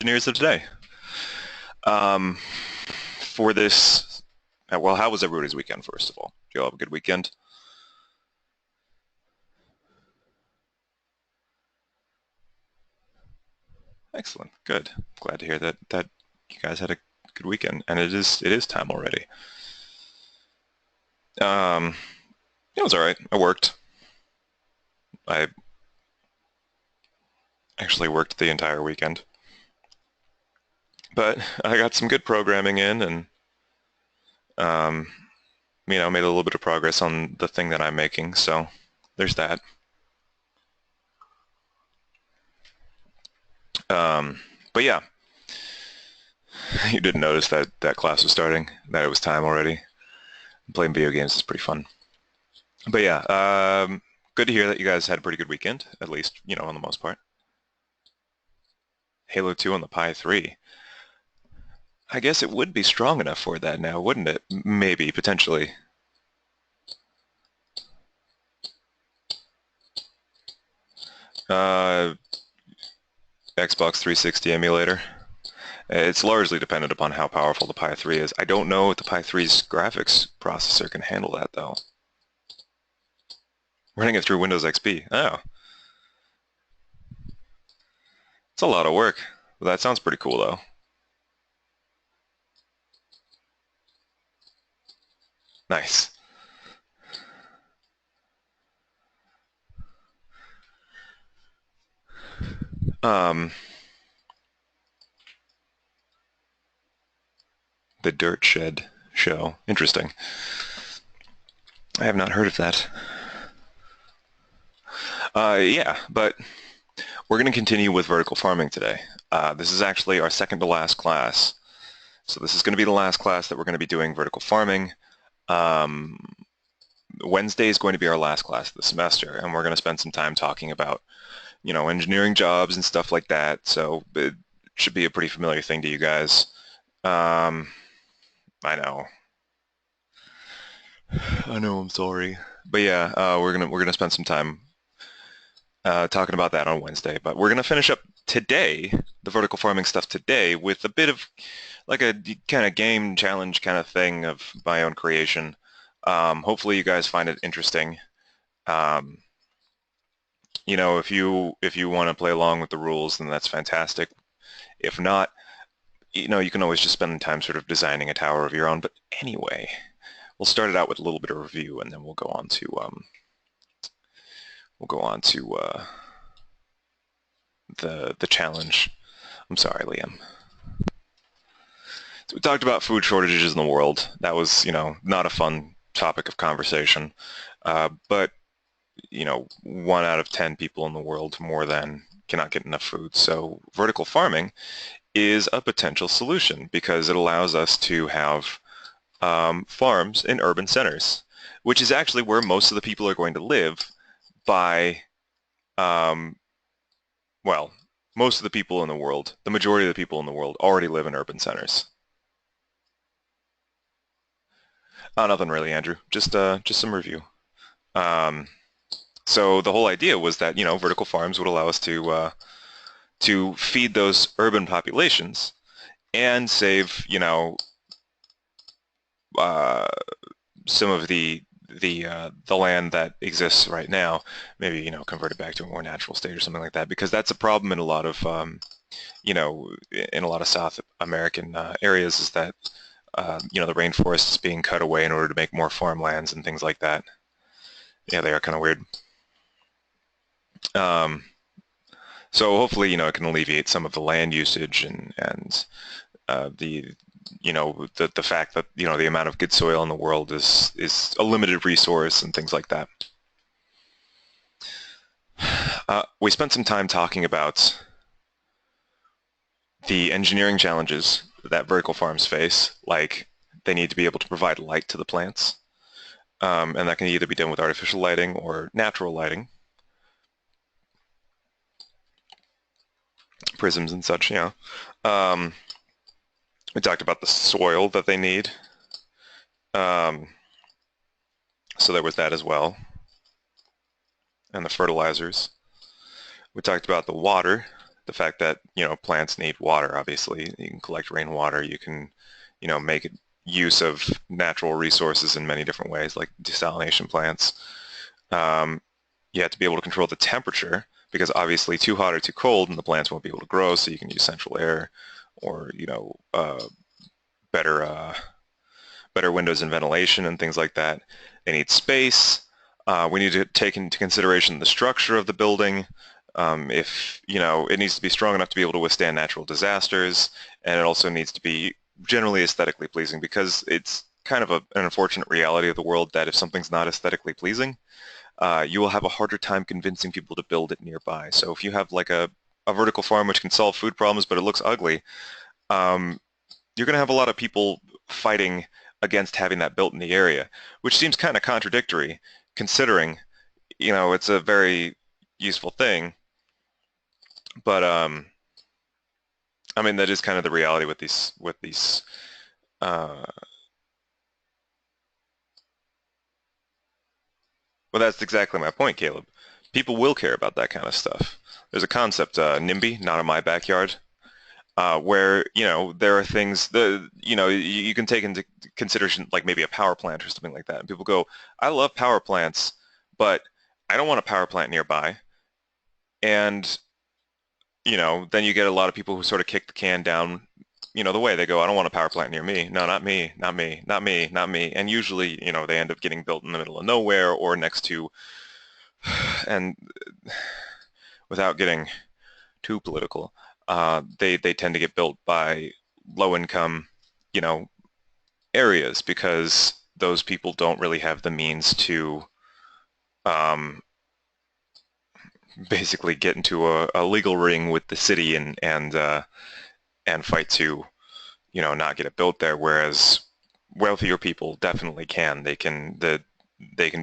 Engineers of today. Um, for this, well, how was everybody's weekend, first of all? Did you all have a good weekend? Excellent. Good. Glad to hear that you guys had a good weekend. And it is time already. Um, it was all right. I worked. I actually worked the entire weekend. But I got some good programming in and um, made a little bit of progress on the thing that I'm making. So there's that. Um, but yeah, you didn't notice that class was starting, that it was time already. Playing video games is pretty fun. But yeah, good to hear that you guys had a pretty good weekend, at least, on the most part. Halo 2 on the Pi 3. I guess it would be strong enough for that now, wouldn't it? Maybe, potentially. Uh, Xbox 360 emulator. It's largely dependent upon how powerful the Pi 3 is. I don't know if the Pi 3's graphics processor can handle that, though. Running it through Windows XP. Oh, it's a lot of work. Well, that sounds pretty cool, though. Nice. Um, the Dirt Shed show. Interesting. I have not heard of that. Yeah, but we're going to continue with vertical farming today. This is actually our second to last class. So this is going to be the last class that we're going to be doing vertical farming. Um, Wednesday is going to be our last class of the semester, and we're going to spend some time talking about, engineering jobs and stuff like that. So it should be a pretty familiar thing to you guys. Um, I know. I know, I'm sorry. But yeah, we're gonna spend some time talking about that on Wednesday. But we're gonna finish up today, the vertical farming stuff today, with a bit of like a kind of game challenge kind of thing of my own creation. Hopefully you guys find it interesting. Um, if you want to play along with the rules, then that's fantastic. If not, you can always just spend time sort of designing a tower of your own. But anyway, we'll start it out with a little bit of review, and then we'll go on to the challenge. I'm sorry, Liam. So we talked about food shortages in the world. That was, not a fun topic of conversation. But, 1 out of 10 people in the world more than cannot get enough food. So vertical farming is a potential solution because it allows us to have farms in urban centers, which is actually where most of the people are going to live by, um, well, most of the people in the world, the majority of the people in the world already live in urban centers. Nothing really, Andrew. Just some review. Um, so the whole idea was that vertical farms would allow us to feed those urban populations and save uh, some of the land that exists right now, maybe convert it back to a more natural state or something like that, because that's a problem in a lot of South American areas is that the rainforest is being cut away in order to make more farmlands and things like that. Yeah, they are kind of weird. Um, so hopefully, it can alleviate some of the land usage and the fact that the amount of good soil in the world is a limited resource and things like that. We spent some time talking about the engineering challenges that vertical farms face, like they need to be able to provide light to the plants, and that can either be done with artificial lighting or natural lighting, prisms and such. Um, we talked about the soil that they need, um, so there was that as well, and the fertilizers. We talked about the water The fact that, plants need water, obviously. You can collect rainwater, you can, make use of natural resources in many different ways, like desalination plants. Um, you have to be able to control the temperature because obviously too hot or too cold and the plants won't be able to grow, so you can use central air or, better better windows and ventilation and things like that. They need space. We need to take into consideration the structure of the building. If, it needs to be strong enough to be able to withstand natural disasters, and it also needs to be generally aesthetically pleasing because it's kind of an unfortunate reality of the world that if something's not aesthetically pleasing, you will have a harder time convincing people to build it nearby. So if you have like a vertical farm which can solve food problems but it looks ugly, um, you're going to have a lot of people fighting against having that built in the area, which seems kind of contradictory considering, it's a very useful thing. But I mean, that is kind of the reality with these uh, well, that's exactly my point, Caleb. People will care about that kind of stuff. There's a concept, NIMBY, not in my backyard, where there are things you can take into consideration, like maybe a power plant or something like that. And people go, I love power plants, but I don't want a power plant nearby. And then you get a lot of people who sort of kick the can down, the way they go, I don't want a power plant near me. No, not me, not me, not me, not me. And usually, they end up getting built in the middle of nowhere or next to, and without getting too political, they tend to get built by low income, you know, areas because those people don't really have the means to um, basically get into a legal ring with the city and fight to not get it built there. Whereas wealthier people definitely can. They can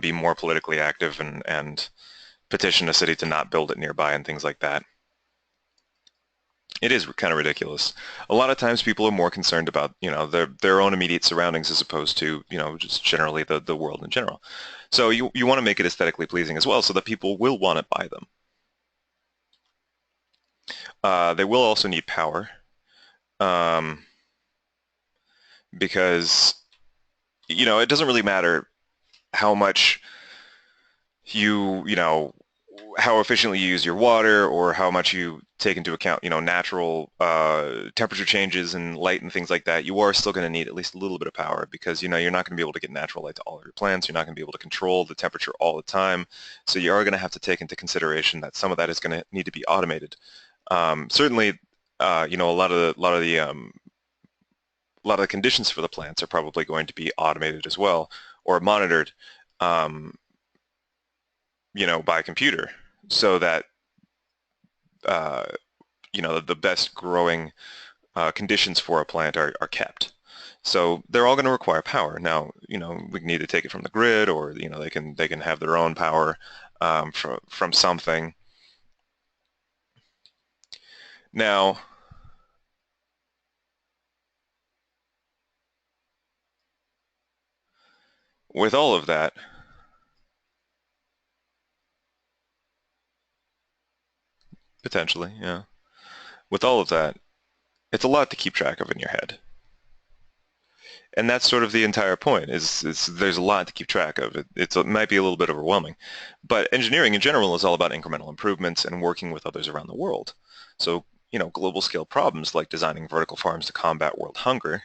be more politically active and petition a city to not build it nearby and things like that. It is kind of ridiculous. A lot of times people are more concerned about, their own immediate surroundings as opposed to, just generally the world in general. So you want to make it aesthetically pleasing as well so that people will want to buy them. They will also need power um, because, it doesn't really matter how much how efficiently you use your water or how much you take into account, natural temperature changes and light and things like that. You are still going to need at least a little bit of power because, you're not going to be able to get natural light to all of your plants. You're not going to be able to control the temperature all the time. So you are going to have to take into consideration that some of that is going to need to be automated. Certainly, a lot of the conditions for the plants are probably going to be automated as well or monitored, um, by a computer so that uh, the best growing conditions for a plant are kept. So they're all going to require power. Now, we need to take it from the grid, or they can have their own power from something. Now, with all of that, potentially, yeah. With all of that, it's a lot to keep track of in your head. And that's sort of the entire point is there's a lot to keep track of. It might be a little bit overwhelming, but engineering in general is all about incremental improvements and working with others around the world. So, global scale problems like designing vertical farms to combat world hunger,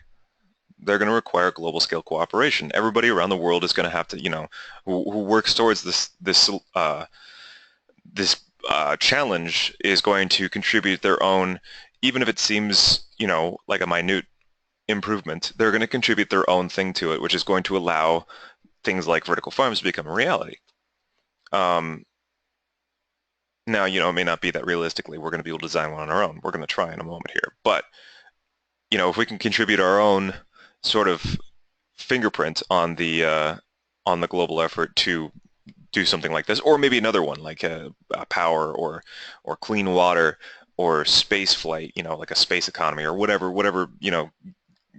they're going to require global scale cooperation. Everybody around the world is going to have to, who works towards this challenge is going to contribute their own, even if it seems, like a minute improvement, they're going to contribute their own thing to it, which is going to allow things like vertical farms to become a reality. Um, Now, it may not be that realistically we're going to be able to design one on our own. We're going to try in a moment here. But, if we can contribute our own sort of fingerprint on the global effort to do something like this, or maybe another one like power or clean water or space flight, like a space economy or whatever,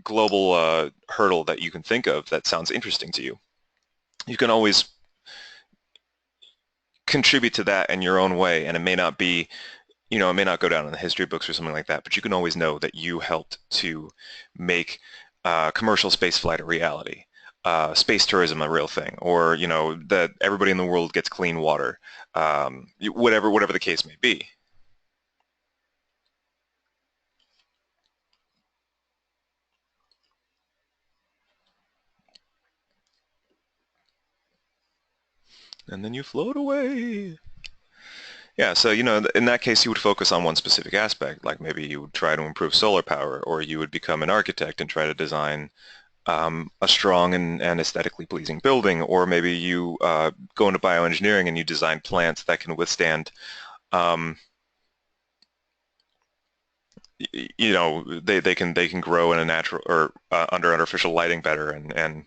global hurdle that you can think of that sounds interesting to you. You can always contribute to that in your own way, and it may not be, you know, it may not go down in the history books or something like that, but you can always know that you helped to make commercial spaceflight a reality, space tourism a real thing, or, you know, that everybody in the world gets clean water, whatever the case may be. And then you float away. Yeah, so, you know, in that case, you would focus on one specific aspect, like maybe you would try to improve solar power, or you would become an architect and try to design a strong and aesthetically pleasing building, or maybe you go into bioengineering and you design plants that can withstand, um, you know, they can grow in a natural or under artificial lighting better, and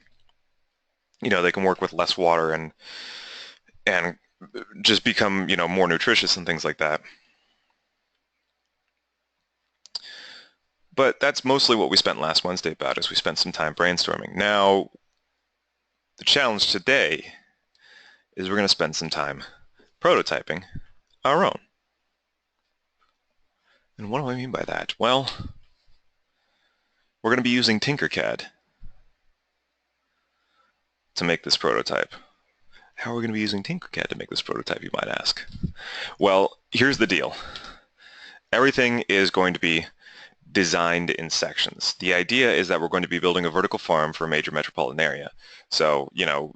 you know they can work with less water and just become, you know, more nutritious and things like that. But that's mostly what we spent last Wednesday about, is we spent some time brainstorming. Now, the challenge today is we're going to spend some time prototyping our own. And what do I mean by that? Well, we're going to be using Tinkercad to make this prototype. How are we going to be using Tinkercad to make this prototype, you might ask? Well, here's the deal. Everything is going to be designed in sections. The idea is that we're going to be building a vertical farm for a major metropolitan area. So, you know,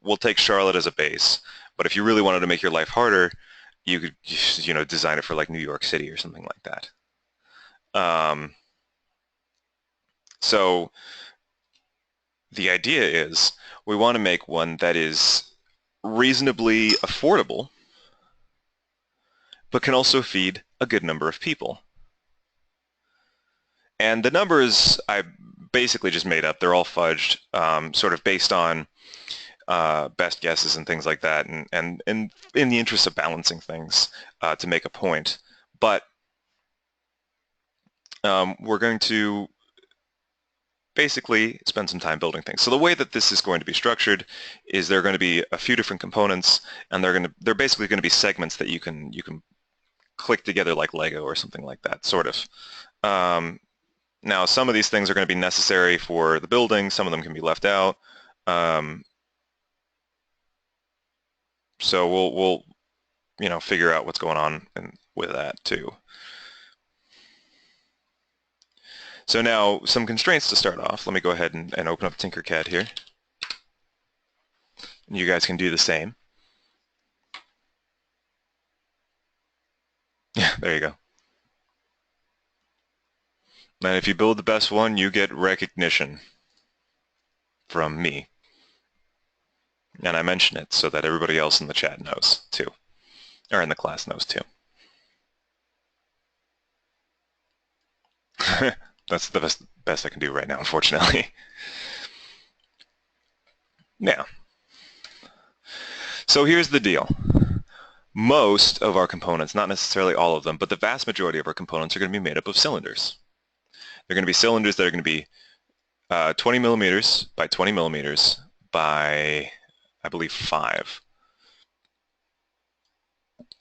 we'll take Charlotte as a base, but if you really wanted to make your life harder, you could, you know, design it for like New York City or something like that. So the idea is we want to make one that is reasonably affordable, but can also feed a good number of people. And the numbers I basically just made up. They're all fudged, sort of based on best guesses and things like that, and in the interest of balancing things to make a point. But we're going to basically spend some time building things. So the way that this is going to be structured is there are going to be a few different components, and they're basically going to be segments that you can click together like Lego or something like that, sort of. Now, some of these things are going to be necessary for the building. Some of them can be left out. So we'll you know, figure out what's going on with that too. So now some constraints to start off. Let me go ahead and open up Tinkercad here. And you guys can do the same. Yeah, there you go. And if you build the best one, you get recognition from me. And I mention it so that everybody else in the chat knows too, or in the class knows too. That's the best I can do right now, unfortunately. Now, so here's the deal. Most of our components, not necessarily all of them, but the vast majority of our components are going to be made up of cylinders. They're going to be cylinders that are going to be 20 millimeters by 20 millimeters by, I believe, 5.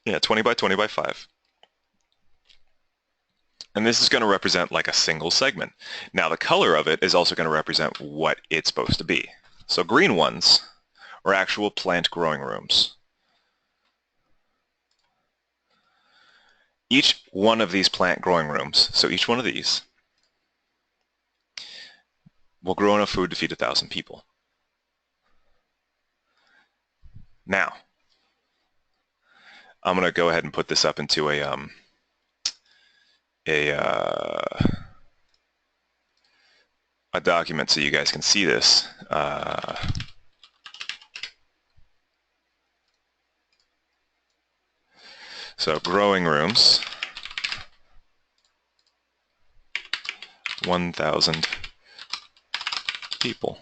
Yeah, 20 by 20 by 5. And this is going to represent like a single segment. Now the color of it is also going to represent what it's supposed to be. So green ones are actual plant growing rooms. Each one of these plant growing rooms, so each one of these, will grow enough food to feed 1,000 people. Now, I'm going to go ahead and put this up into a document so you guys can see this. So growing rooms, 1,000 people.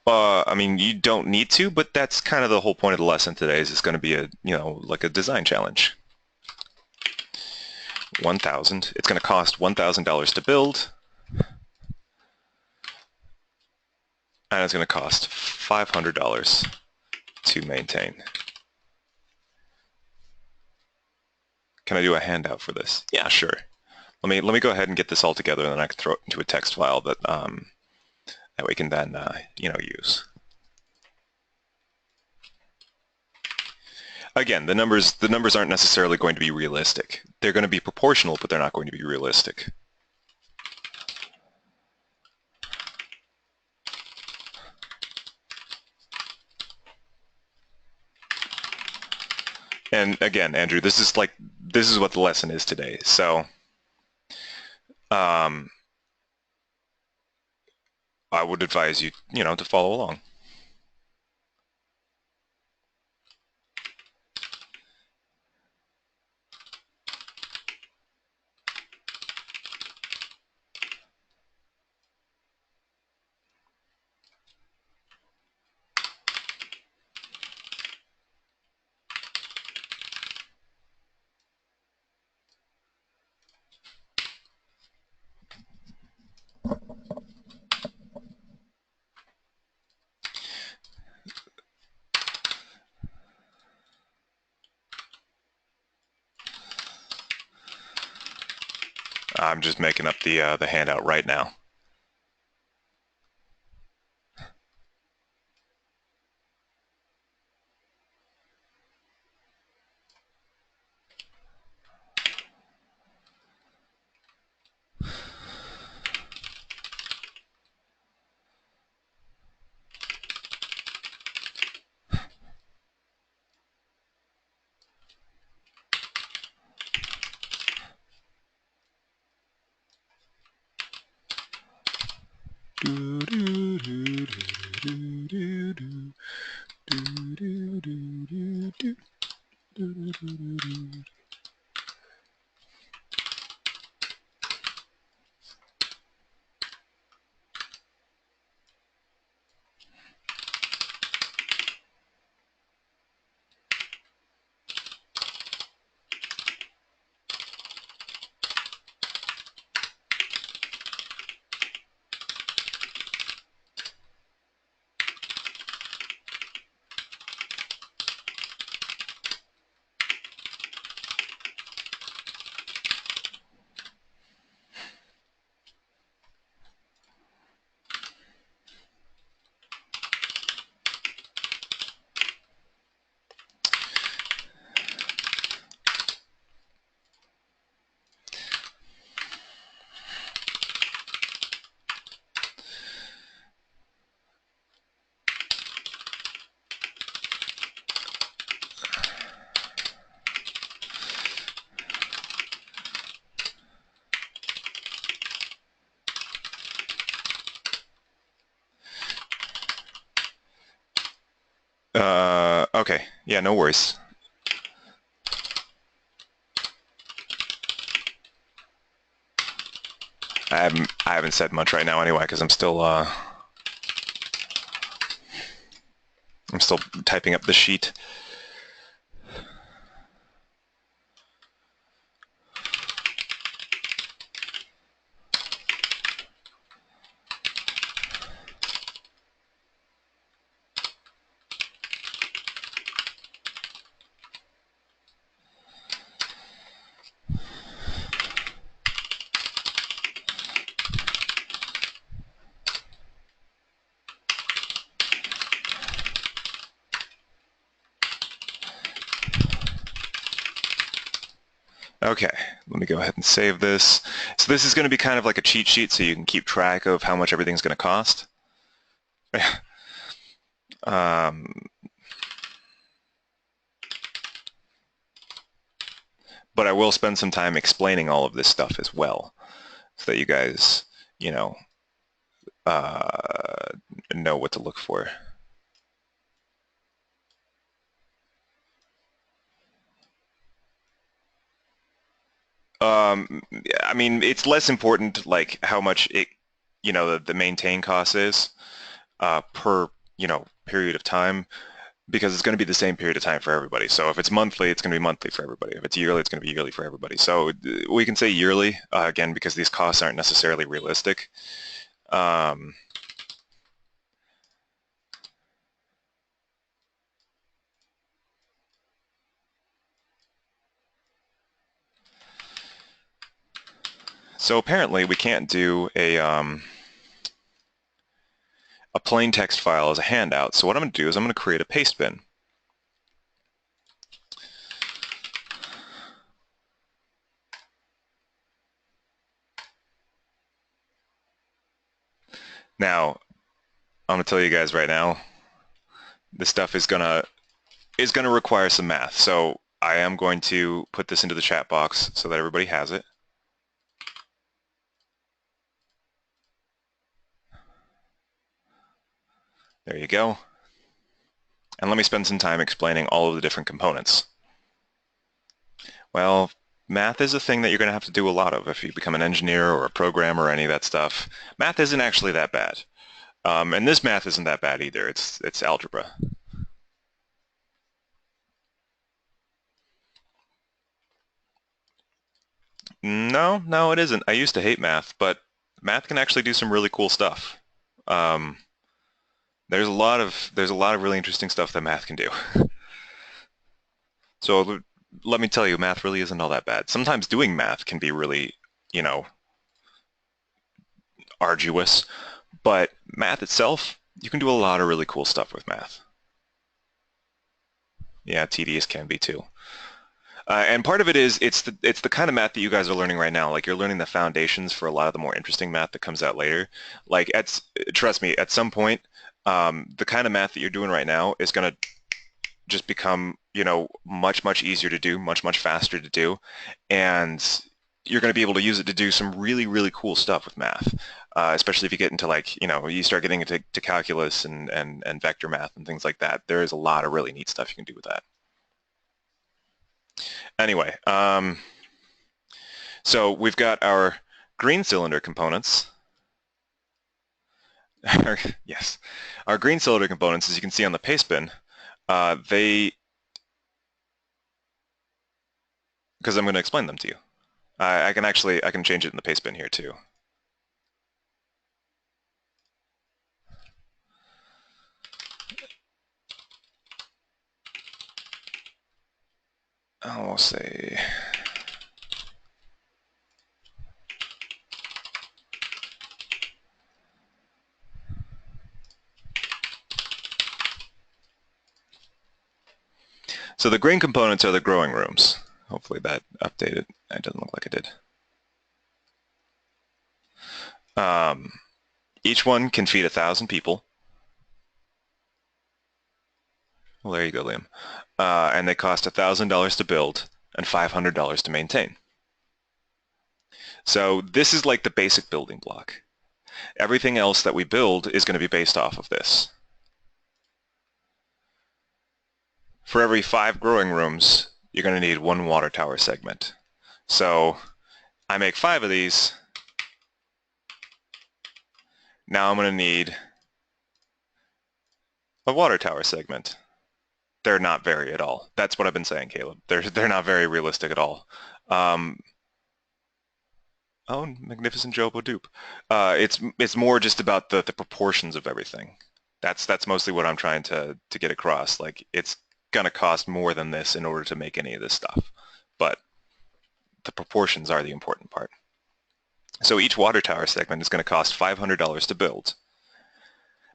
I mean, you don't need to, but that's kind of the whole point of the lesson today. Is it's going to be a, you know, like a design challenge. 1,000. It's going to cost $1,000 to build, and it's going to cost $500 to maintain. Can I do a handout for this? Yeah, sure. Let me go ahead and get this all together, and then I can throw it into a text file that that we can then use. Again, the numbers aren't necessarily going to be realistic. They're going to be proportional, but they're not going to be realistic. And again, Andrew, this is what the lesson is today. So I would advise you, to follow along. I'm just making up the handout right now. Okay, yeah, no worries. I haven't said much right now anyway because I'm still typing up the sheet. Okay, let me go ahead and save this. So this is going to be kind of like a cheat sheet so you can keep track of how much everything's going to cost. But I will spend some time explaining all of this stuff as well so that you guys, know what to look for. I mean, it's less important like how much the maintain cost is per, period of time, because it's going to be the same period of time for everybody. So if it's monthly, it's going to be monthly for everybody. If it's yearly, it's going to be yearly for everybody. So we can say yearly, again, because these costs aren't necessarily realistic. So apparently we can't do a plain text file as a handout. So what I'm going to do is I'm going to create a paste bin. Now, I'm going to tell you guys right now, this stuff is gonna require some math. So I am going to put this into the chat box so that everybody has it. There you go. And let me spend some time explaining all of the different components. Well, math is a thing that you're going to have to do a lot of if you become an engineer or a programmer or any of that stuff. Math isn't actually that bad. And this math isn't that bad either. It's algebra. No, it isn't. I used to hate math, but math can actually do some really cool stuff. Um, there's a lot of really interesting stuff that math can do. So let me tell you, math really isn't all that bad. Sometimes doing math can be really, you know, arduous, but math itself, you can do a lot of really cool stuff with math. Yeah, tedious can be too. And part of it is it's the kind of math that you guys are learning right now. Like you're learning the foundations for a lot of the more interesting math that comes out later. Like trust me, at some point, the kind of math that you're doing right now is going to just become, much easier to do, much faster to do, and you're going to be able to use it to do some really cool stuff with math. Especially if you get into you start getting into calculus and vector math and things like that. There is a lot of really neat stuff you can do with that. Anyway, so we've got our green cylinder components. Yes, our green cylinder components, as you can see on the paste bin, because I'm going to explain them to you. I can change it in the paste bin here too. I'll say so the green components are the growing rooms. Hopefully that updated. It doesn't look like it did. Each one can feed 1,000 people. Well, there you go, Liam. And they cost $1,000 to build and $500 to maintain. So this is like the basic building block. Everything else that we build is going to be based off of this. For every 5 growing rooms, you're going to need 1 water tower segment. So I make 5 of these. Now I'm going to need a water tower segment. They're not very at all. That's what I've been saying, Caleb. They're not very realistic at all. Oh, magnificent Jobo dupe. It's more just about the proportions of everything. That's mostly what I'm trying to get across. Like it's gonna cost more than this in order to make any of this stuff, but the proportions are the important part. So each water tower segment is going to cost $500 to build,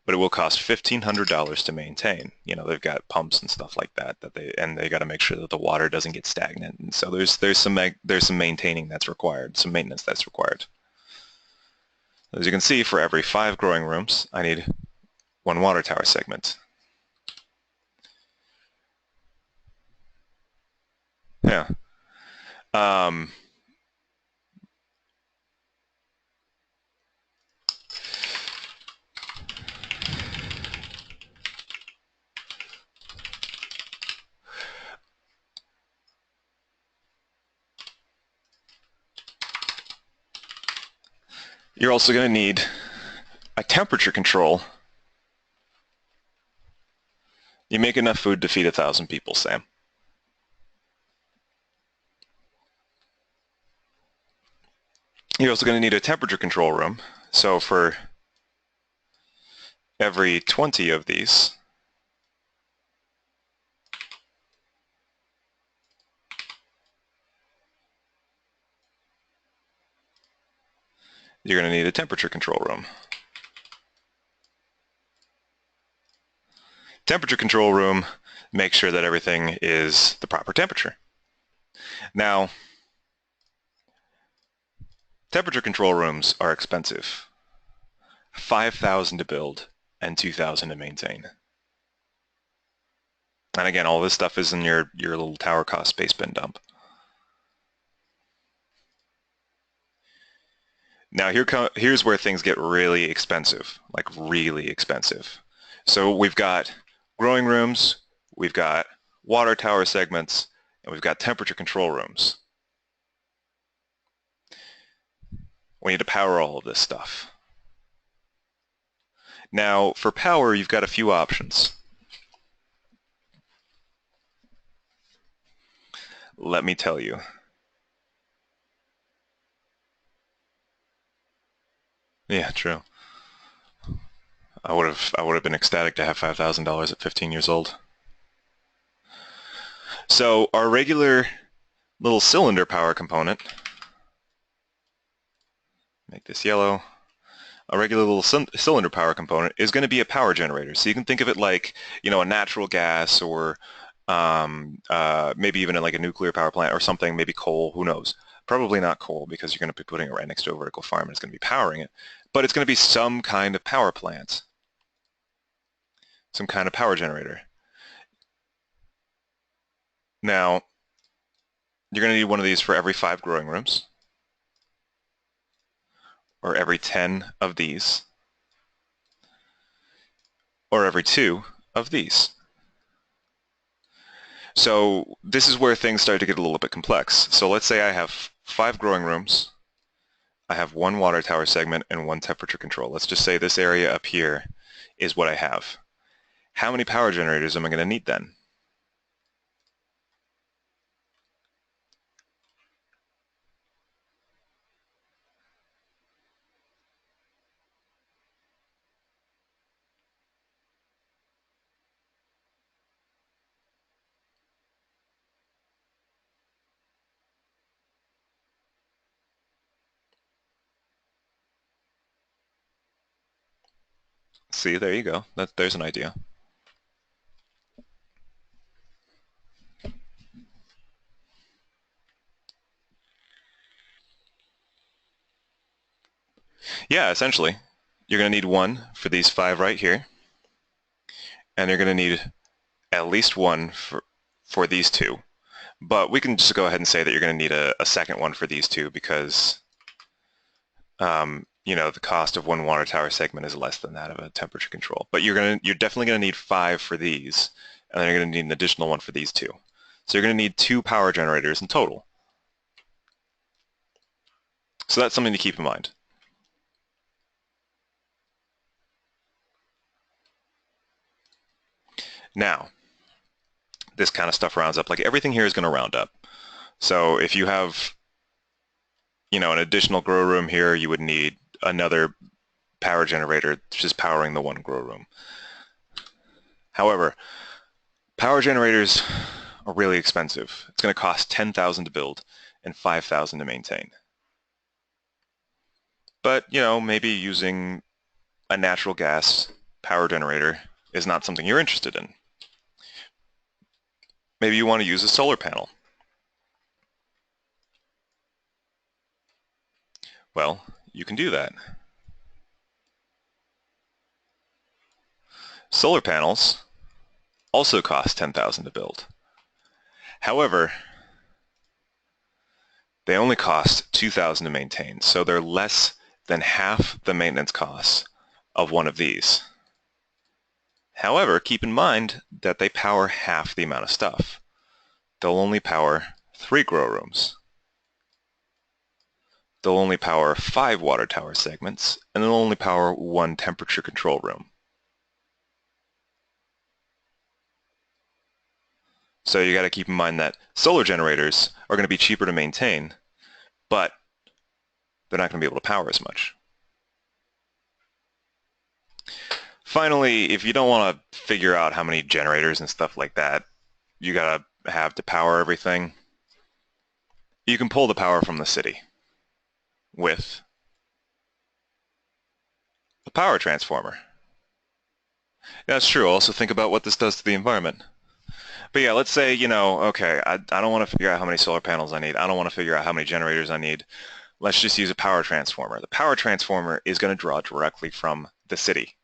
but it will cost $1,500 to maintain. They've got pumps and stuff like that they got to make sure that the water doesn't get stagnant. And so there's some maintaining that's required, some maintenance that's required. As you can see, for every 5 growing rooms, I need 1 water tower segment. Yeah. You're also going to need a temperature control. You make enough food to feed 1,000 people, Sam. You're also going to need a temperature control room. So for every 20 of these, you're going to need a temperature control room. Temperature control room makes sure that everything is the proper temperature. Now, temperature control rooms are expensive. $5,000 to build and $2,000 to maintain. And again, all this stuff is in your little tower cost space bin dump. Now here's where things get really expensive, like really expensive. So we've got growing rooms, we've got water tower segments, and we've got temperature control rooms. We need to power all of this stuff. Now, for power, you've got a few options. Let me tell you. Yeah, true. I would have been ecstatic to have $5,000 at 15 years old. So our regular little cylinder power component, make this yellow, a regular little cylinder power component is going to be a power generator. So you can think of it like, a natural gas or maybe even like a nuclear power plant or something, maybe coal, who knows. Probably not coal because you're going to be putting it right next to a vertical farm and it's going to be powering it. But it's going to be some kind of power plant, some kind of power generator. Now, you're going to need one of these for every 5 growing rooms, or every 10 of these, or every 2 of these. So this is where things start to get a little bit complex. So let's say I have 5 growing rooms, I have 1 water tower segment and 1 temperature control. Let's just say this area up here is what I have. How many power generators am I going to need then? See, there you go. There's an idea. Yeah, essentially. You're going to need 1 for these 5 right here, and you're going to need at least 1 for these 2. But we can just go ahead and say that you're going to need a second one for these 2 because the cost of 1 water tower segment is less than that of a temperature control. But you're definitely going to need 5 for these, and then you're going to need an additional 1 for these 2. So you're going to need 2 power generators in total. So that's something to keep in mind. Now, this kind of stuff rounds up. Like everything here is going to round up. So if you have, an additional grow room here, you would need another power generator just powering the 1 grow room. However, power generators are really expensive. It's going to cost $10,000 to build and $5,000 to maintain. But, maybe using a natural gas power generator is not something you're interested in. Maybe you want to use a solar panel. Well, you can do that. Solar panels also cost $10,000 to build. However, they only cost $2,000 to maintain, so they're less than half the maintenance costs of one of these. However, keep in mind that they power half the amount of stuff. They'll only power 3 grow rooms. They'll only power 5 water tower segments, and they'll only power 1 temperature control room. So you got to keep in mind that solar generators are going to be cheaper to maintain, but they're not going to be able to power as much. Finally, if you don't want to figure out how many generators and stuff like that you got to have to power everything, you can pull the power from the city with power transformer. That's true. Also think about what this does to the environment. But yeah, let's say, okay, I don't want to figure out how many solar panels I need. I don't want to figure out how many generators I need. Let's just use a power transformer. The power transformer is going to draw directly from the city.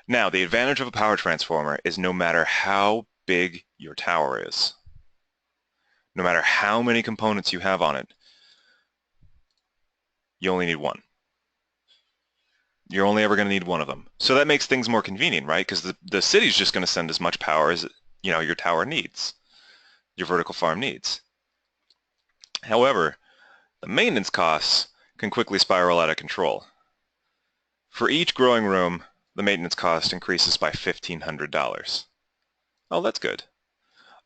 Now, the advantage of a power transformer is no matter how big your tower is, no matter how many components you have on it, you only need one. You're only ever going to need one of them. So that makes things more convenient, right? Because the city's just going to send as much power as your tower needs, your vertical farm needs. However, the maintenance costs can quickly spiral out of control. For each growing room, the maintenance cost increases by $1,500. Oh, that's good.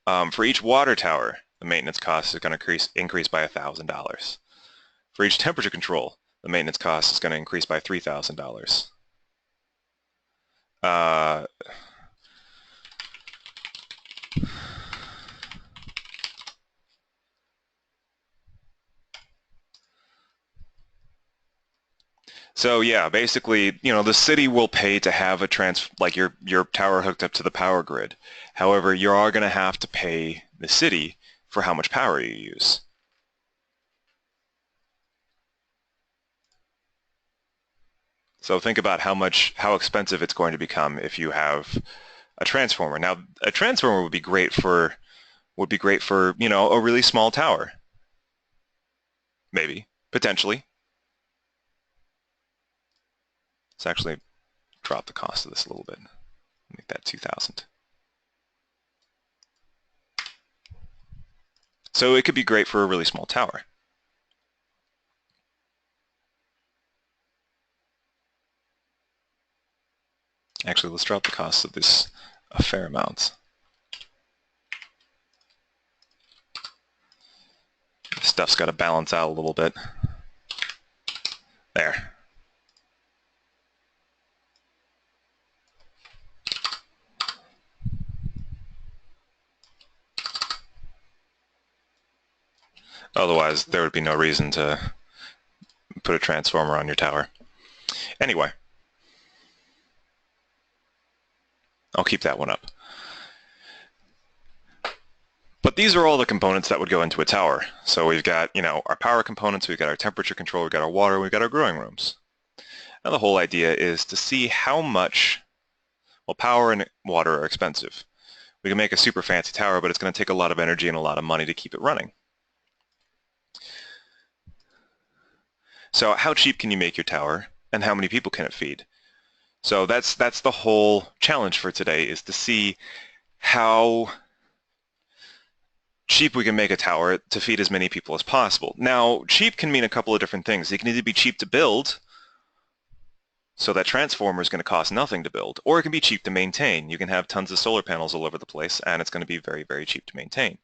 For each water tower, the maintenance cost is going to increase by $1,000. For each temperature control, the maintenance cost is going to increase by $3,000. So yeah, basically, the city will pay to have your tower hooked up to the power grid. However, you are going to have to pay the city for how much power you use. So think about how expensive it's going to become if you have a transformer. Now, a transformer would be great for a really small tower. Maybe, potentially. Let's actually drop the cost of this a little bit. Make that 2,000. So it could be great for a really small tower. Actually, let's drop the cost of this a fair amount. This stuff's got to balance out a little bit. There. Otherwise, there would be no reason to put a transformer on your tower. Anyway, I'll keep that one up. But these are all the components that would go into a tower. So we've got, our power components, we've got our temperature control, we've got our water, we've got our growing rooms. Now the whole idea is to see how much, power and water are expensive. We can make a super fancy tower, but it's going to take a lot of energy and a lot of money to keep it running. So how cheap can you make your tower, and how many people can it feed? So that's the whole challenge for today, is to see how cheap we can make a tower to feed as many people as possible. Now, cheap can mean a couple of different things. It can either be cheap to build, so that transformer is going to cost nothing to build, or it can be cheap to maintain. You can have tons of solar panels all over the place, and it's going to be very, very cheap to maintain.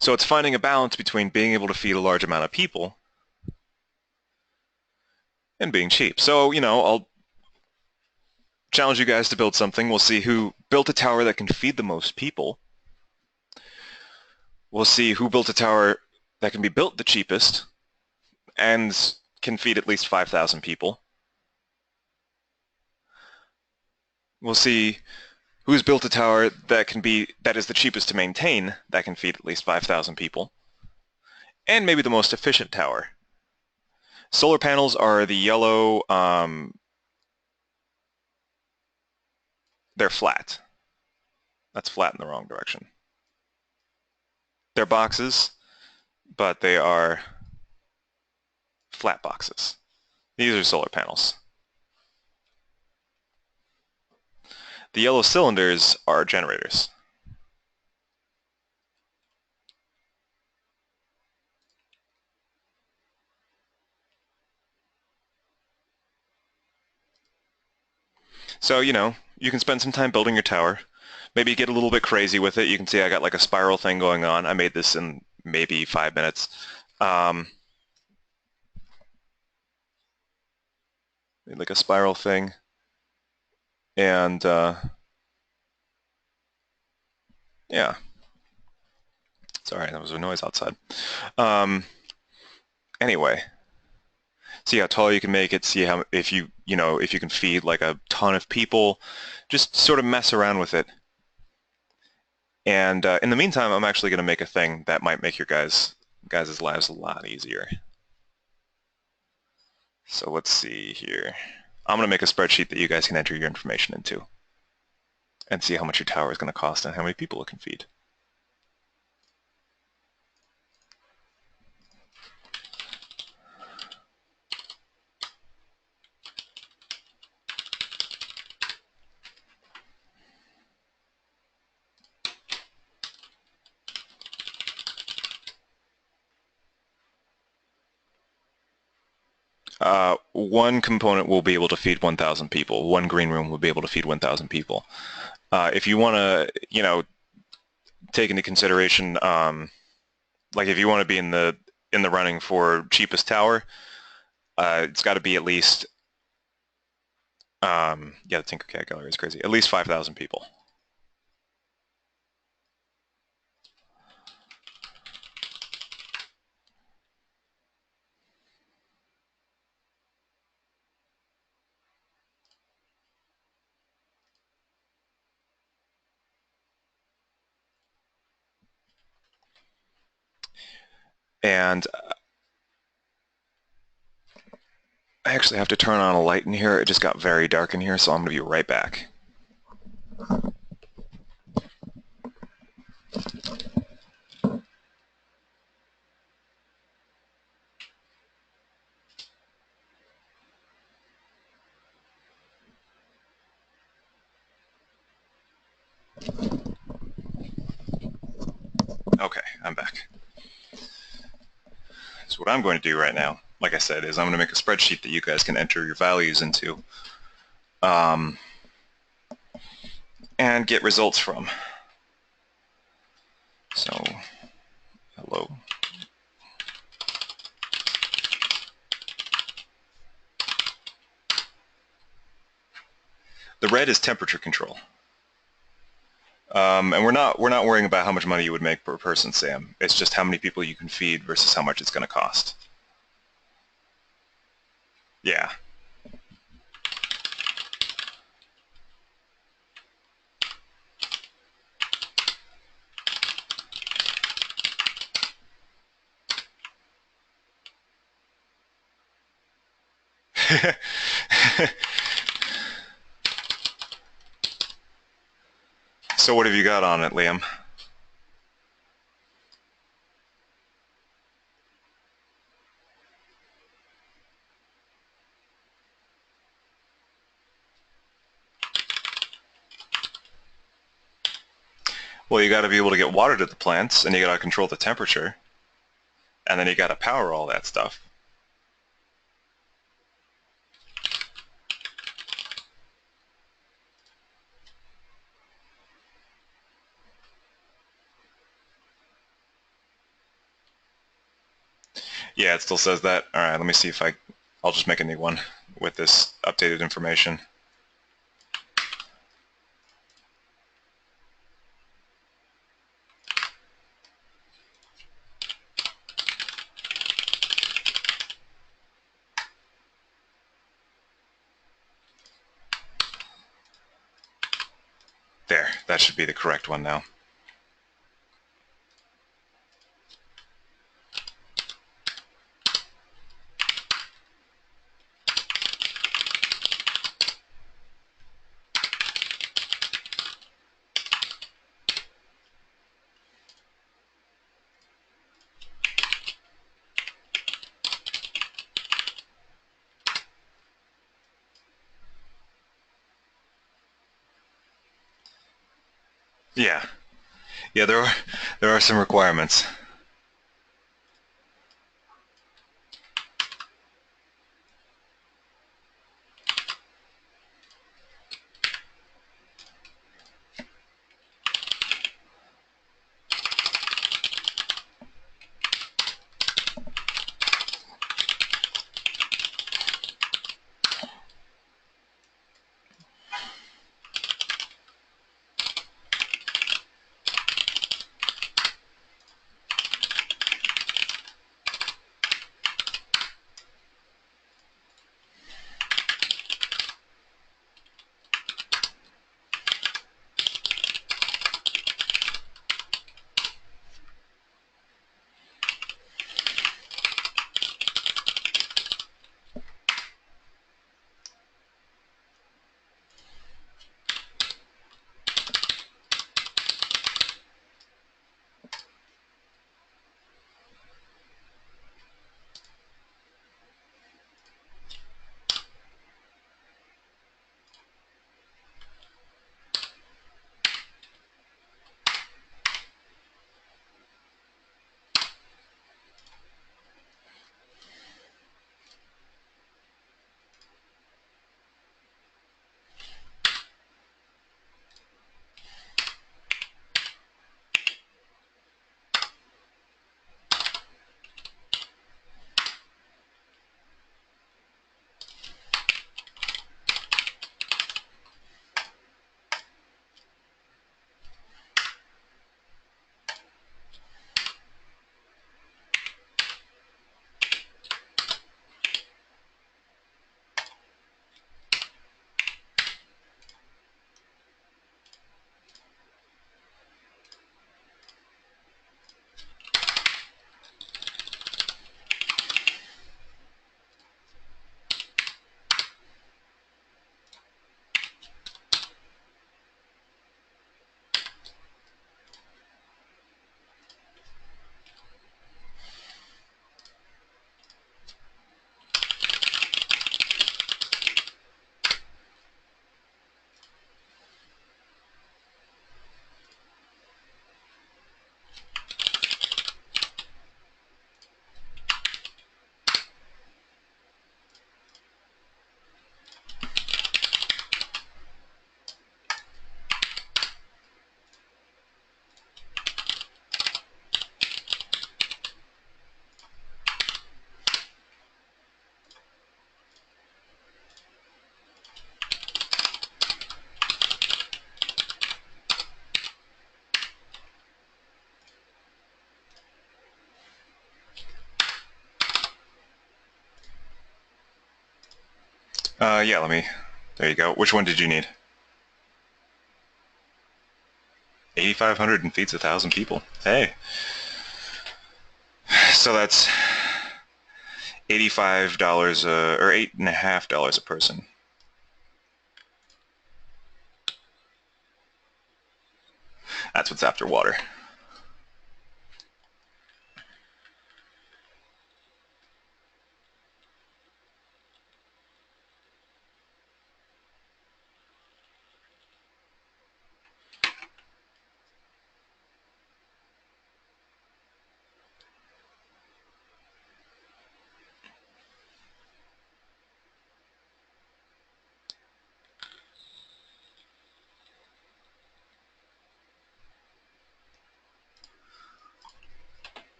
So it's finding a balance between being able to feed a large amount of people and being cheap. So, I'll challenge you guys to build something. We'll see who built a tower that can feed the most people. We'll see who built a tower that can be built the cheapest and can feed at least 5,000 people. We'll see who's built a tower that is the cheapest to maintain, that can feed at least 5,000 people, and maybe the most efficient tower. Solar panels are the yellow, they're flat. That's flat in the wrong direction. They're boxes, but they are flat boxes. These are solar panels. The yellow cylinders are generators. So, you can spend some time building your tower. Maybe get a little bit crazy with it. You can see I got like a spiral thing going on. I made this in maybe 5 minutes. Like a spiral thing. And yeah. Sorry, that was a noise outside. Anyway, see how tall you can make it, see how if if you can feed like a ton of people, just sort of mess around with it. And in the meantime, I'm actually going to make a thing that might make your guys' lives a lot easier. So let's see here. I'm going to make a spreadsheet that you guys can enter your information into and see how much your tower is going to cost and how many people it can feed. One component will be able to feed 1,000 people. One green room will be able to feed 1,000 people. If you want to, take into consideration, like if you want to be in the running for cheapest tower, it's got to be at least, yeah, the Tinkercad gallery is crazy. At least 5,000 people. And I actually have to turn on a light in here. It just got very dark in here, so I'm going to be right back. Okay, I'm back. So what I'm going to do right now, like I said, is I'm going to make a spreadsheet that you guys can enter your values into and get results from. So, hello. The red is temperature control. And we're not worrying about how much money you would make per person, Sam. It's just how many people you can feed versus how much it's going to cost. Yeah. So what have you got on it, Liam? Well, you got to be able to get water to the plants, and you got to control the temperature, and then you got to power all that stuff. Yeah, it still says that. All right, let me see if I'll just make a new one with this updated information. There, that should be the correct one now. Yeah, yeah, there are some requirements. Yeah, there you go. Which one did you need? 8,500 and feeds 1,000 people. Hey. So that's $85 or $8.50 a person. That's what's after water.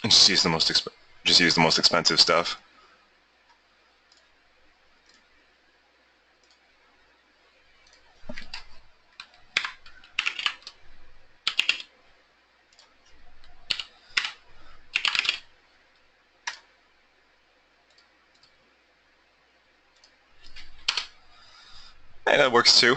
And just use the most expensive stuff. Hey, that works too.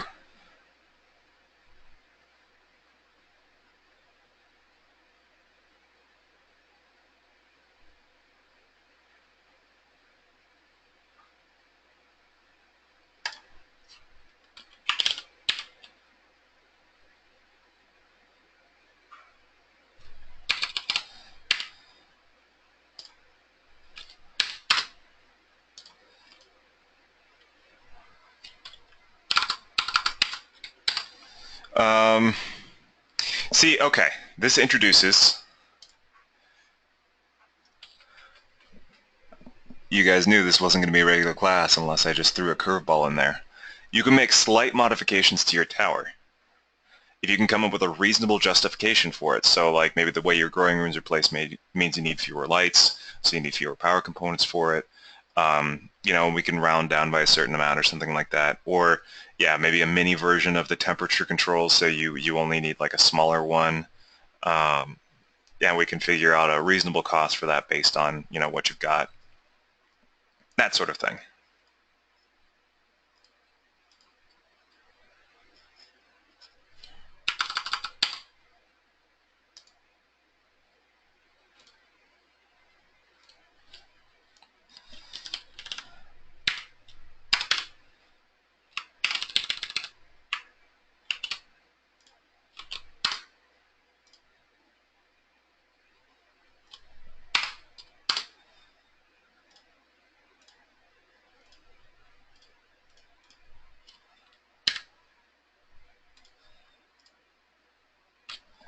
Um, See, okay, this introduces. You guys knew this wasn't going to be a regular class unless I just threw a curveball in there. You can make slight modifications to your tower if you can come up with a reasonable justification for it. So like maybe the way your growing rooms are placed means you need fewer lights, so you need fewer power components for it. We can round down by a certain amount or something like that. Or yeah, maybe a mini version of the temperature control, so you only need like a smaller one. Um, yeah, we can figure out a reasonable cost for that based on what you've got, that sort of thing.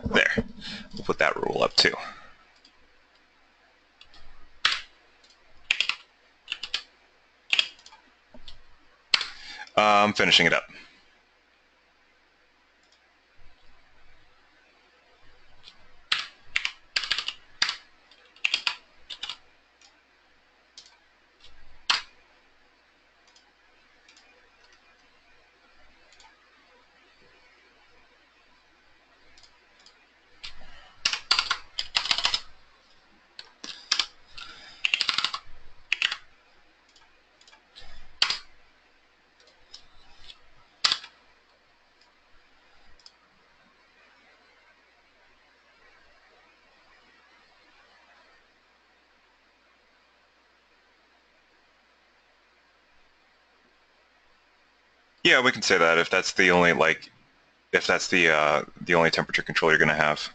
There, we'll put that rule up too. Finishing it up. Yeah, we can say that if that's the only the only temperature control you're going to have.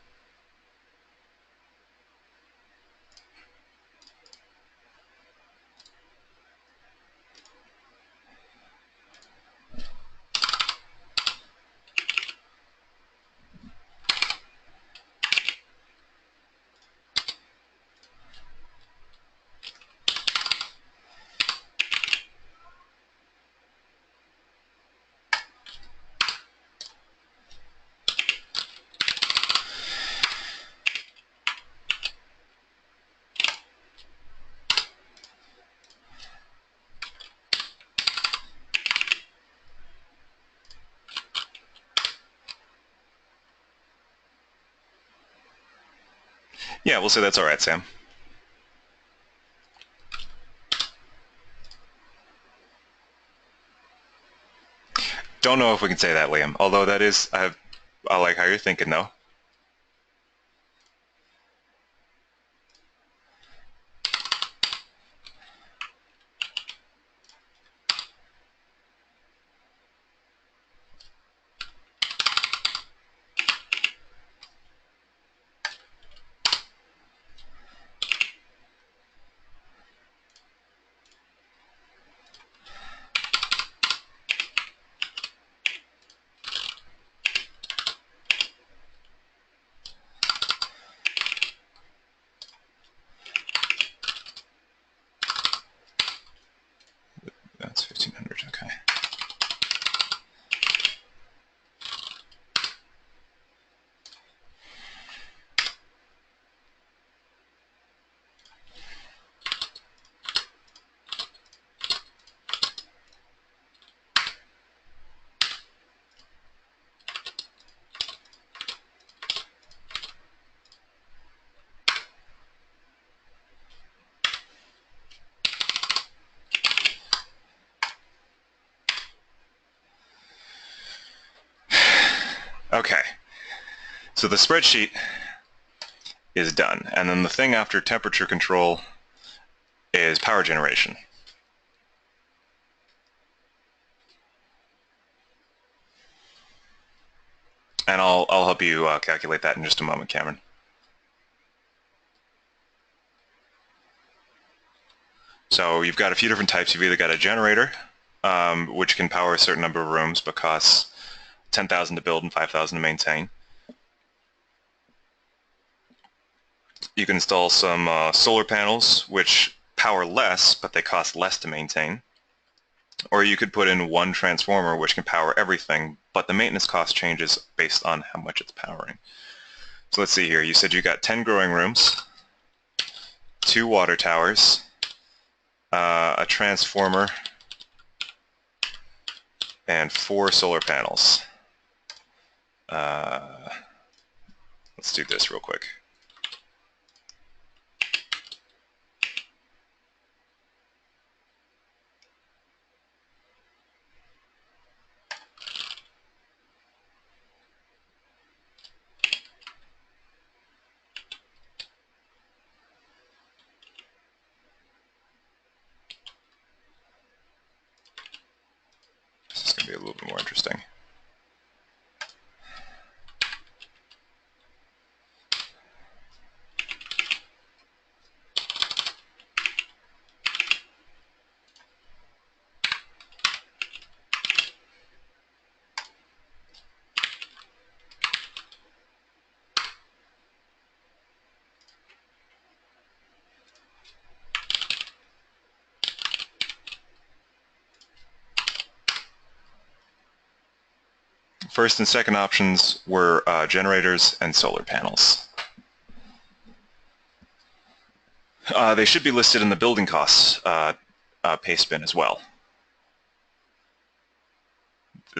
Yeah, we'll say that's all right, Sam. Don't know if we can say that, Liam. Although that is, I like how you're thinking, though. That's 1,500. Okay. Okay. So the spreadsheet is done, and then the thing after temperature control is power generation. And I'll help you calculate that in just a moment, Cameron. So you've got a few different types. You've either got a generator, which can power a certain number of rooms but costs 10,000 to build and 5,000 to maintain. You can install some solar panels, which power less, but they cost less to maintain. Or you could put in one transformer, which can power everything, but the maintenance cost changes based on how much it's powering. So let's see here. You said you got 10 growing rooms, 2 water towers, a transformer, and 4 solar panels. Let's do this real quick. This is going to be a little bit more interesting. First and second options were generators and solar panels. They should be listed in the building costs paste bin as well.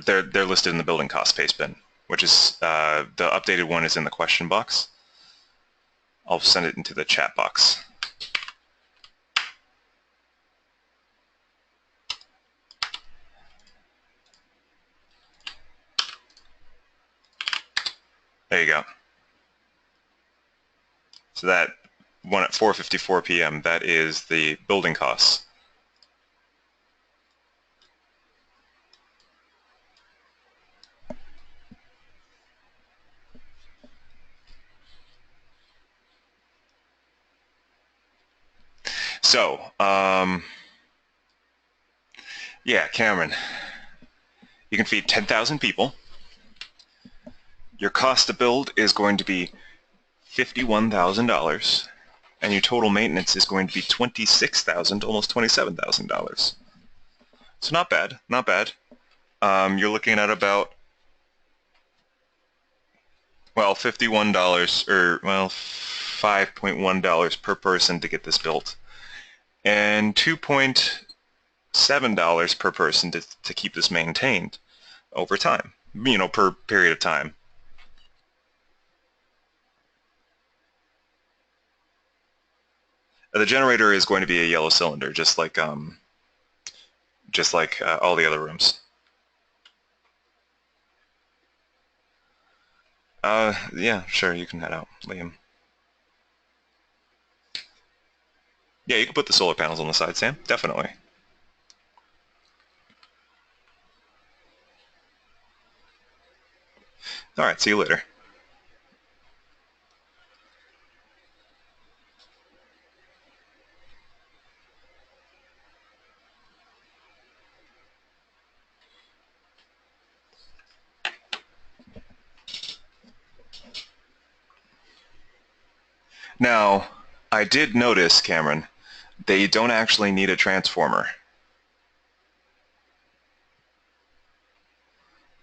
They're listed in the building cost paste bin, which is the updated one is in the question box. I'll send it into the chat box. There you go. So that one at 4:54 p.m., that is the building costs. So, yeah, Cameron, you can feed 10,000 people. Your cost to build is going to be $51,000, and your total maintenance is going to be $26,000, almost $27,000. So not bad, not bad. You're looking at about, well, $51 or, well, $5.1 per person to get this built, and $2.7 per person to keep this maintained over time, you know, per period of time. The generator is going to be a yellow cylinder, just like all the other rooms. Yeah, sure, you can head out, Liam. Yeah, you can put the solar panels on the side, Sam. Definitely. All right, see you later. Now, I did notice, Cameron, they don't actually need a transformer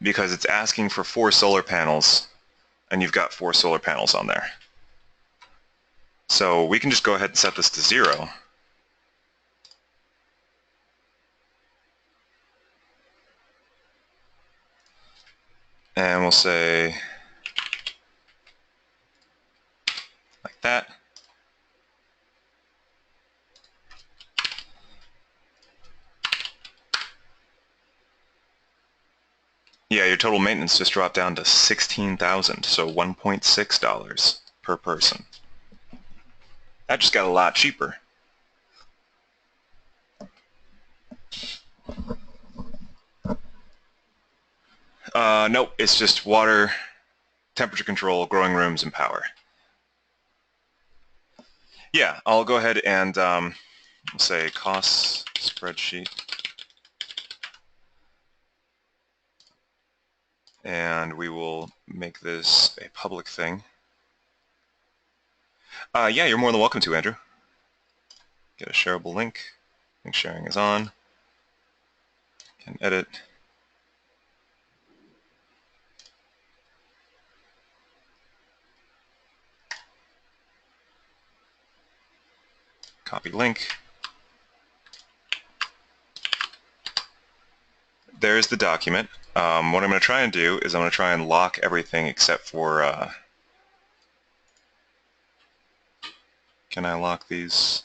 because it's asking for 4 solar panels, and you've got 4 solar panels on there. So we can just go ahead and set this to 0. And we'll say like that. Yeah, your total maintenance just dropped down to $16,000, so $1.6 per person. That just got a lot cheaper. Nope, it's just water, temperature control, growing rooms, and power. Yeah, I'll go ahead and say costs spreadsheet. And we will make this a public thing. Yeah, you're more than welcome to, Andrew. Get a shareable link. Link sharing is on. Can edit. Copy link. There's the document. What I'm going to try and do is I'm going to try and lock everything except for, can I lock these?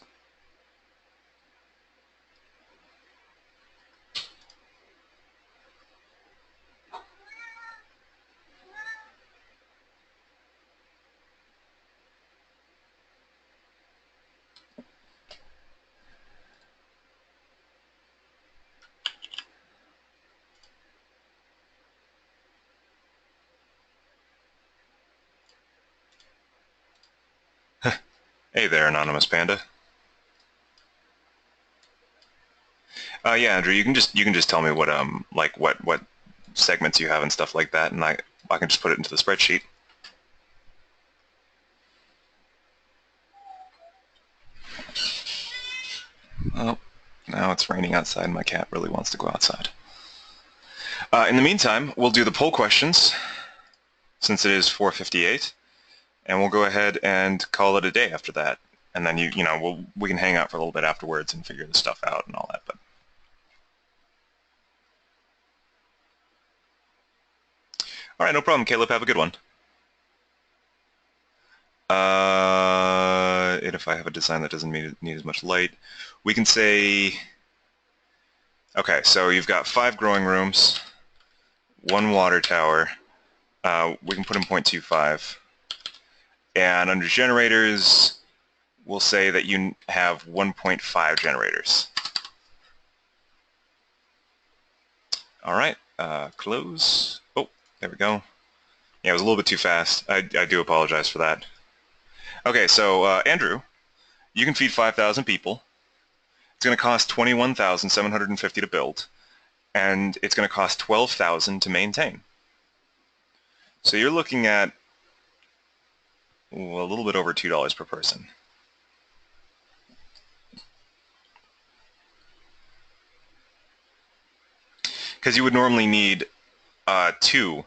Hey there, Anonymous Panda. Yeah, Andrew, you can just tell me what like what segments you have and stuff like that, and I can just put it into the spreadsheet. Oh, now it's raining outside and my cat really wants to go outside. In the meantime, we'll do the poll questions since it is 4:58, and we'll go ahead and call it a day after that. And then we can hang out for a little bit afterwards and figure the stuff out and all that. But all right, no problem, Caleb. Have a good one. And if I have a design that doesn't need as much light, we can say, okay, so you've got 5 growing rooms, 1 water tower. We can put in 0.25. And under generators, we'll say that you have 1.5 generators. All right, close. Oh, there we go. Yeah, it was a little bit too fast. I do apologize for that. Okay, so Andrew, you can feed 5,000 people. It's going to cost $21,750 to build, and it's going to cost $12,000 to maintain. So you're looking at a little bit over $2 per person. Because you would normally need 2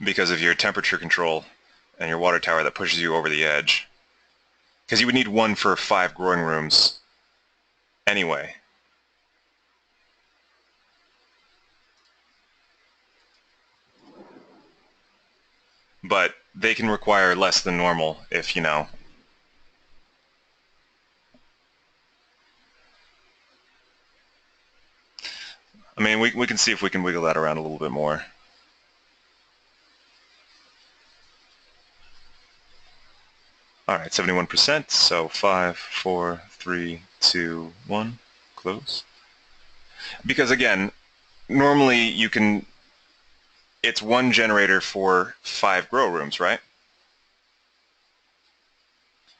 because of your temperature control and your water tower that pushes you over the edge. Because you would need 1 for 5 growing rooms anyway. But they can require less than normal if, I mean, we can see if we can wiggle that around a little bit more. All right, 71%, so 5, 4, 3, 2, 1, close. Because again, normally it's one generator for 5 grow rooms, right?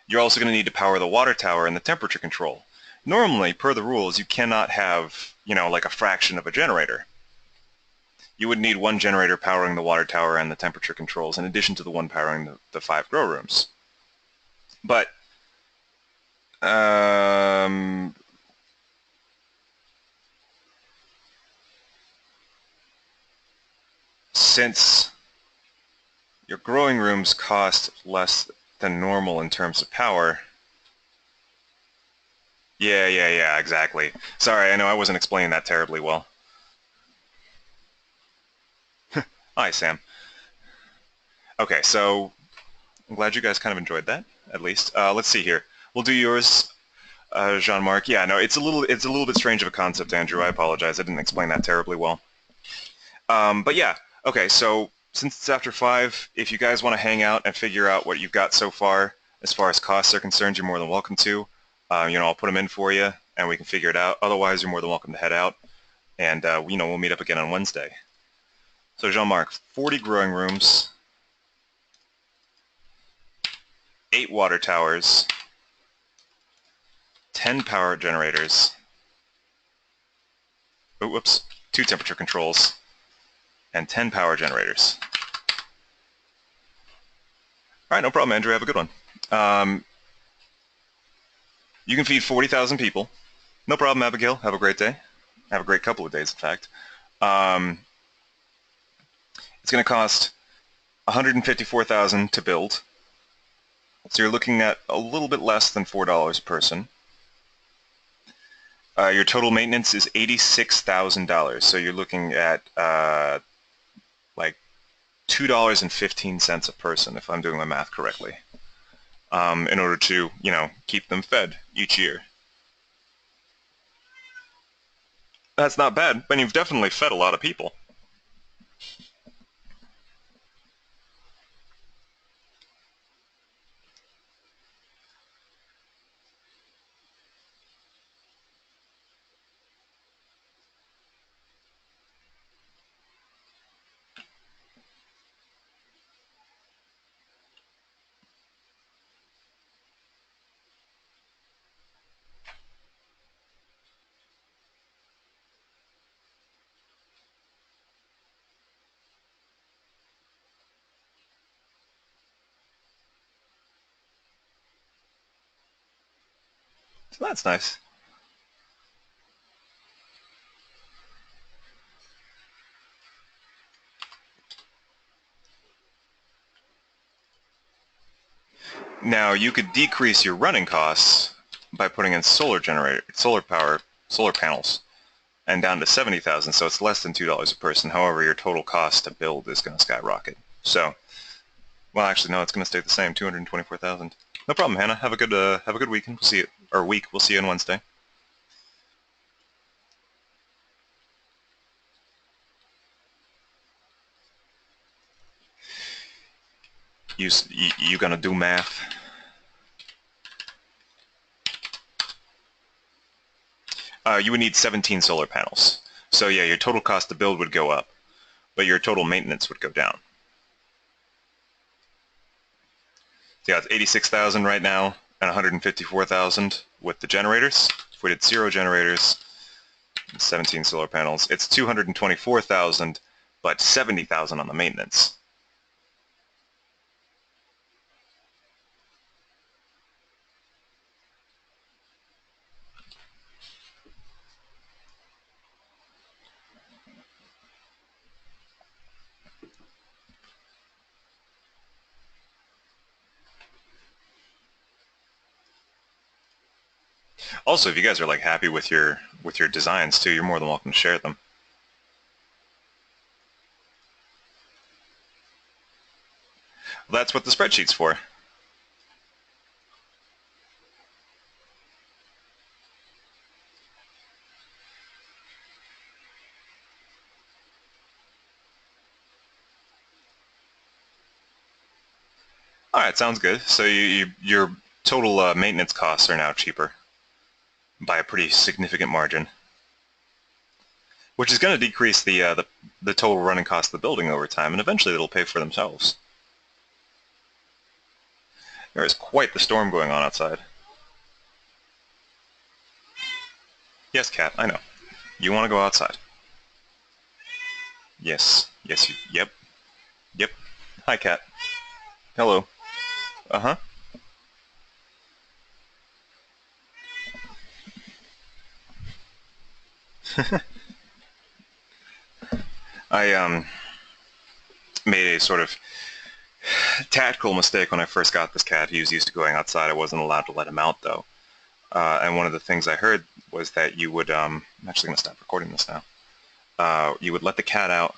You're also going to need to power the water tower and the temperature control. Normally, per the rules, you cannot have, like a fraction of a generator. You would need one generator powering the water tower and the temperature controls in addition to the one powering the 5 grow rooms. But since your growing rooms cost less than normal in terms of power. Yeah, exactly. Sorry, I know I wasn't explaining that terribly well. Hi, Sam. Okay, so I'm glad you guys kind of enjoyed that, at least. Let's see here. We'll do yours, Jean-Marc. Yeah, no, it's a little bit strange of a concept, Andrew. I apologize. I didn't explain that terribly well. But yeah, okay, so since it's after 5, if you guys want to hang out and figure out what you've got so far, as far as costs are concerned, you're more than welcome to. I'll put them in for you, and we can figure it out. Otherwise, you're more than welcome to head out, and we'll meet up again on Wednesday. So Jean-Marc, 40 growing rooms, 8 water towers, 10 power generators, 2 temperature controls, and 10 power generators. All right, no problem, Andrew. Have a good one. You can feed 40,000 people. No problem, Abigail. Have a great day. Have a great couple of days, in fact. It's going to cost $154,000 to build. So you're looking at a little bit less than $4 a person. Your total maintenance is $86,000. So you're looking at like $2.15 a person, if I'm doing my math correctly, in order to, keep them fed each year. That's not bad, but you've definitely fed a lot of people. So that's nice. Now you could decrease your running costs by putting in solar panels, and down to 70,000. So it's less than $2 a person. However, your total cost to build is going to skyrocket. So, well, actually, no, it's going to stay the same, 224,000. No problem, Hannah. Have a good weekend. We'll see you, or week. We'll see you on Wednesday. You gonna do math? You would need 17 solar panels. So yeah, your total cost to build would go up, but your total maintenance would go down. So yeah, it's 86,000 right now and 154,000 with the generators. If we did 0 generators, 17 solar panels, it's 224,000, but 70,000 on the maintenance. Also, if you guys are like happy with your designs too, you're more than welcome to share them. Well, that's what the spreadsheet's for. All right, sounds good. So your total maintenance costs are now cheaper by a pretty significant margin, which is going to decrease the total running cost of the building over time, and eventually it'll pay for themselves. There is quite the storm going on outside. Yes, Cat, I know. You want to go outside? Yes. Yes, yep. Yep. Hi, Cat. Hello. Uh-huh. I made a sort of tactical mistake when I first got this cat. He was used to going outside. I wasn't allowed to let him out, though. And one of the things I heard was that you would, I'm actually going to stop recording this now. You would let the cat out